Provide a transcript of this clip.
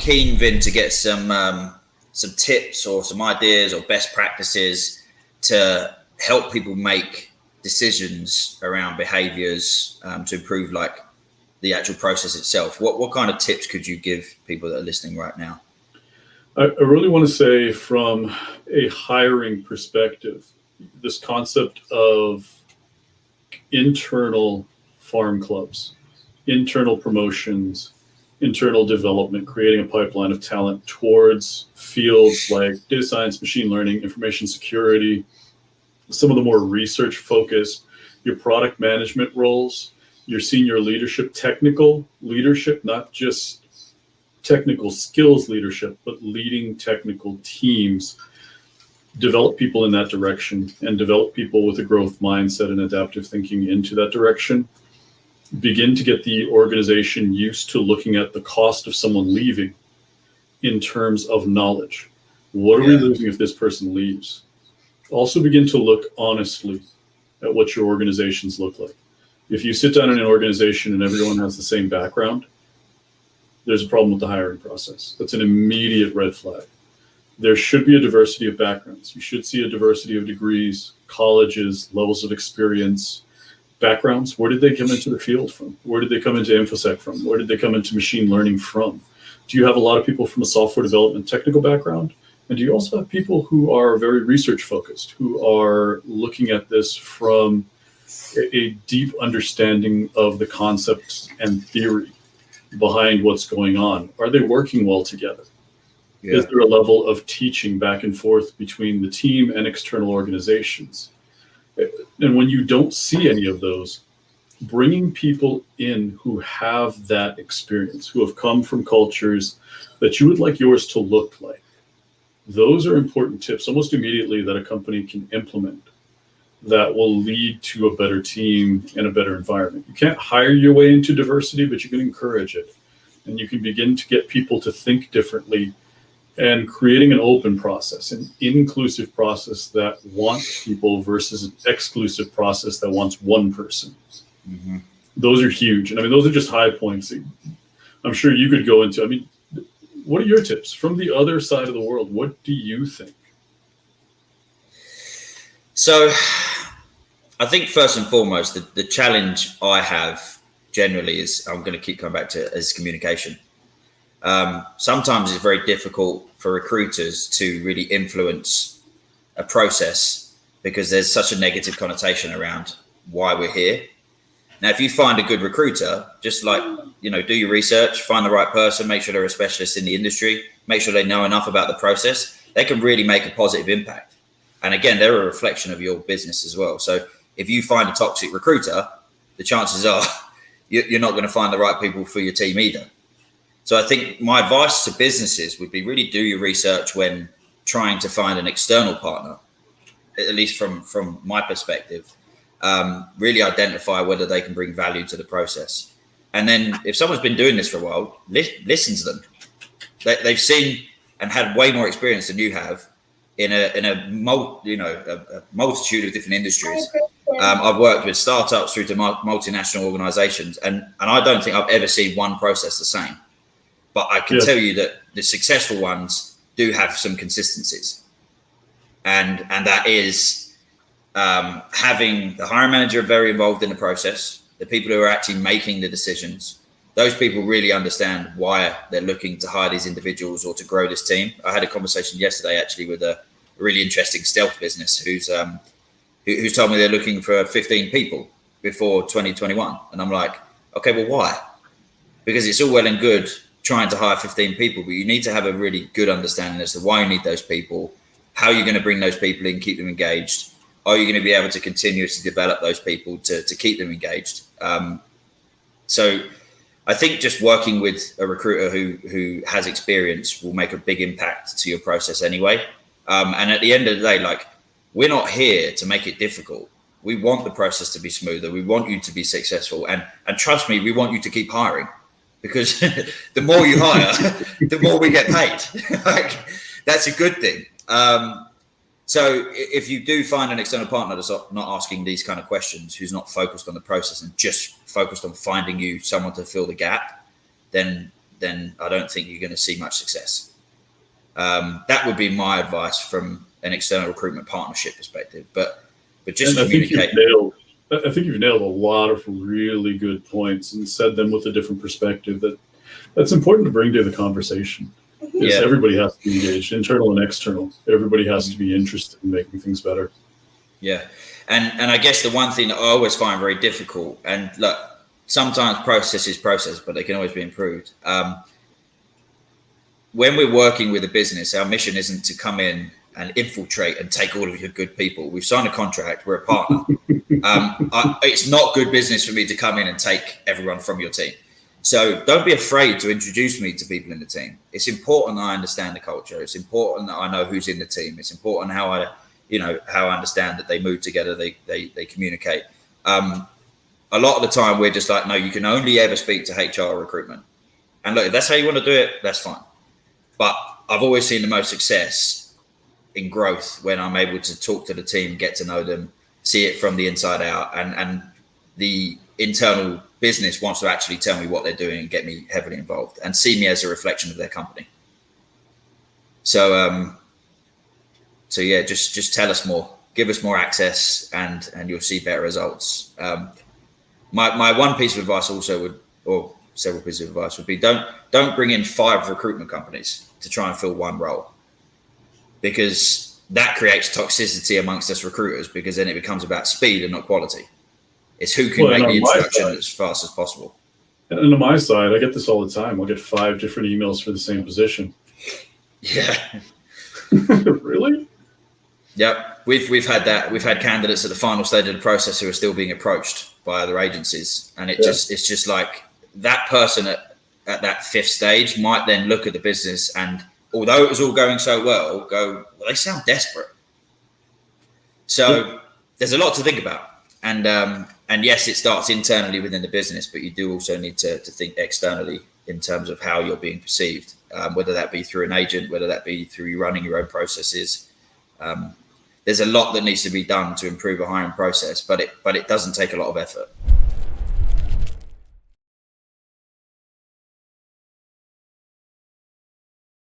keen, Vin, to get some tips or some ideas or best practices to help people make decisions around behaviors to improve like the actual process itself. What kind of tips could you give people that are listening right now? I really want to say, from a hiring perspective, this concept of internal farm clubs, internal promotions, internal development, creating a pipeline of talent towards fields like data science, machine learning, information security, some of the more research focused, your product management roles, your senior leadership, technical leadership, not just technical skills leadership, but leading technical teams. Develop people in that direction and develop people with a growth mindset and adaptive thinking into that direction. Begin to get the organization used to looking at the cost of someone leaving in terms of knowledge. What are we losing if this person leaves? Also begin to look honestly at what your organizations look like. If you sit down in an organization and everyone has the same background, there's a problem with the hiring process. That's an immediate red flag. There should be a diversity of backgrounds. You should see a diversity of degrees, colleges, levels of experience, backgrounds. Where did they come into the field from? Where did they come into InfoSec from? Where did they come into machine learning from? Do you have a lot of people from a software development technical background? And do you also have people who are very research focused, who are looking at this from a deep understanding of the concepts and theory behind what's going on? Are they working well together? Is there a level of teaching back and forth between the team and external organizations? And when you don't see any of those, bringing people in who have that experience, who have come from cultures that you would like yours to look like, those are important tips almost immediately that a company can implement that will lead to a better team and a better environment. You can't hire your way into diversity, but you can encourage it. And you can begin to get people to think differently, and creating an open process, an inclusive process that wants people versus an exclusive process that wants one person. Mm-hmm. Those are huge. And I mean, those are just high points. I'm sure you could go into, I mean, what are your tips from the other side of the world? What do you think? So I think first and foremost, the challenge I have generally is, I'm going to keep coming back to, is communication. Sometimes it's very difficult for recruiters to really influence a process because there's such a negative connotation around why we're here. Now, if you find a good recruiter, just like, do your research, find the right person, make sure they're a specialist in the industry, make sure they know enough about the process, they can really make a positive impact. And again, they're a reflection of your business as well. So if you find a toxic recruiter, the chances are you're not going to find the right people for your team either. So I think my advice to businesses would be really do your research when trying to find an external partner, at least from my perspective. Really identify whether they can bring value to the process. And then if someone's been doing this for a while, listen to them. They've seen and had way more experience than you have in a multitude of different industries. I've worked with startups through to multinational organizations, and I don't think I've ever seen one process the same. But I can tell you that the successful ones do have some consistencies. And that is having the hiring manager very involved in the process, the people who are actually making the decisions. Those people really understand why they're looking to hire these individuals or to grow this team. I had a conversation yesterday actually with a really interesting stealth business who's told me they're looking for 15 people before 2021. And I'm like, okay, well, why? Because it's all well and good trying to hire 15 people, but you need to have a really good understanding as to why you need those people, how you're going to bring those people in, keep them engaged. Are you going to be able to continuously develop those people to keep them engaged? So I think just working with a recruiter who has experience will make a big impact to your process anyway. And at the end of the day, like, we're not here to make it difficult. We want the process to be smoother. We want you to be successful. And trust me, we want you to keep hiring, because the more you hire, the more we get paid. Like, that's a good thing. So if you do find an external partner that's not asking these kind of questions, who's not focused on the process and just focused on finding you someone to fill the gap, then then I don't think you're going to see much success. That would be my advice from an external recruitment partnership perspective. But just communicate. I think you've nailed a lot of really good points and said them with a different perspective that's important to bring to the conversation. Yes, everybody has to be engaged, internal and external. Everybody has to be interested in making things better. Yeah. And I guess the one thing that I always find very difficult, and look, sometimes process is process, but they can always be improved. When we're working with a business, our mission isn't to come in and infiltrate and take all of your good people. We've signed a contract. We're a partner. It's not good business for me to come in and take everyone from your team. So don't be afraid to introduce me to people in the team. It's important that I understand the culture. It's important that I know who's in the team. It's important how I understand that they move together, they communicate. A lot of the time we're just like, no, you can only ever speak to HR recruitment. And look, if that's how you want to do it, that's fine. But I've always seen the most success in growth when I'm able to talk to the team, get to know them, see it from the inside out, and the internal business wants to actually tell me what they're doing and get me heavily involved and see me as a reflection of their company. So yeah, just tell us more, give us more access, and you'll see better results. My one piece of advice also would, or several pieces of advice would be, don't bring in 5 recruitment companies to try and fill one role, because that creates toxicity amongst us recruiters, because then it becomes about speed and not quality. It's who can make the introduction as fast as possible. And on my side, I get this all the time. I'll get 5 different emails for the same position. Yeah. Really? Yep. We've had that. We've had candidates at the final stage of the process who are still being approached by other agencies. And it's just like that person at that 5th stage might then look at the business and, although it was all going so well, they sound desperate. So there's a lot to think about. And yes, it starts internally within the business, but you do also need to think externally in terms of how you're being perceived, whether that be through an agent, whether that be through you running your own processes. There's a lot that needs to be done to improve a hiring process, but it doesn't take a lot of effort.